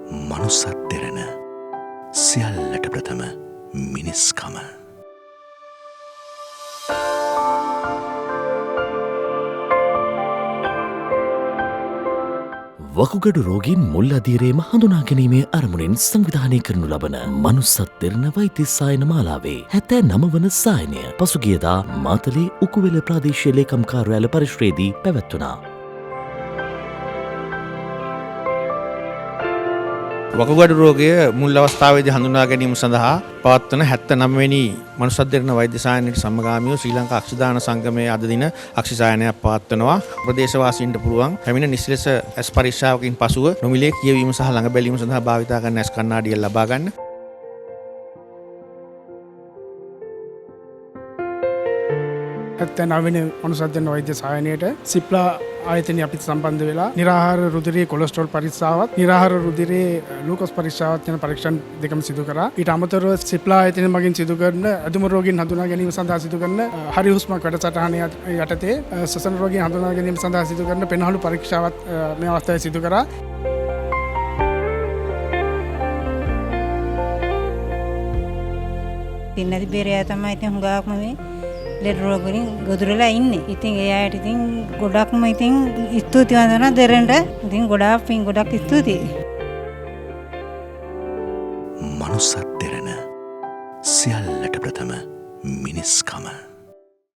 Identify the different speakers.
Speaker 1: මනුස්සත් දෙරණ සියල්ලට ප්‍රථම මිනිස්කම.
Speaker 2: වකුගඩු රෝගීන් මුල් අධීරයේම හඳුනා ගැනීමේ අරමුණින් සංවිධානය කරනු ලබන මනුස්සත් දෙරණ වෛද්‍ය සායන මාලාවේ 79 වන සායනය පසුගියදා මාතලේ උකුවෙල ප්‍රාදේශීය ලේකම් කාර්යාලය පරිශ්‍රයේදී පැවැත්වුණා.
Speaker 3: වකුගඩු රෝගය මුල් අවස්ථාවේදී හඳුනා ගැනීම සඳහා පවත්වන 79 වෙනි මනුස්සත් දෙරණ වෛද්‍ය සායනයට සමගාමීව ශ්‍රී ලංකා අක්ෂිදාන සංගමයේ අද දින අක්ෂි සායනයක් පවත්වනවා. ප්‍රදේශවාසීන්ට පුළුවන් පැමිණ නිශ්චලස ඇස් පරීක්ෂාවකින් පසුව නොමිලේ කියවීම සහ ළඟ බැලීම සඳහා භාවිතා කරන ඇස් කණ්ණාඩිය ලබා ගන්න.
Speaker 4: නවන මනුස්සත් දෙරණ වෛද්‍ය සායනයට සිප්ලා ආයතනය අපිට සම්බන්ධ වෙලා නිරාහාර රුධිරයේ කොලෙස්ටරෝල් පරීක්ෂාවත් නිරාහාර රුධිරයේ ලූකෝස් පරීක්ෂාවත් යන පරීක්ෂණ දෙකම සිදු කරා. ඊට අමතරව සිප්ලා ආයතනය මගින් සිදු කරන අදුම රෝගීන් හඳුනා ගැනීම සඳහා සිදු කරන හරි හුස්මක් වැඩසටහන යටතේ සසන රෝගීන් හඳුනා ගැනීම සඳහා සිදු කරන පෙනහළු පරීක්ෂාවත් මේ අවස්ථාවේ සිදු කරා.
Speaker 5: ඉන්නදි බේරයා තමයි ඉතින් හුඟක්ම මේ ලෙඩ රෝග වලින් ගොදුරලා ඉන්නේ. ඉතින් ඒ අයට ඉතින් ගොඩක්ම ඉතින් ස්තුතිවන්ත වෙනවා දෙරණට. ඉතින් ගොඩක් ස්තුතියි.
Speaker 1: මනුස්සත් දෙරණ සියල්ලට ප්‍රථම මිනිස්කම.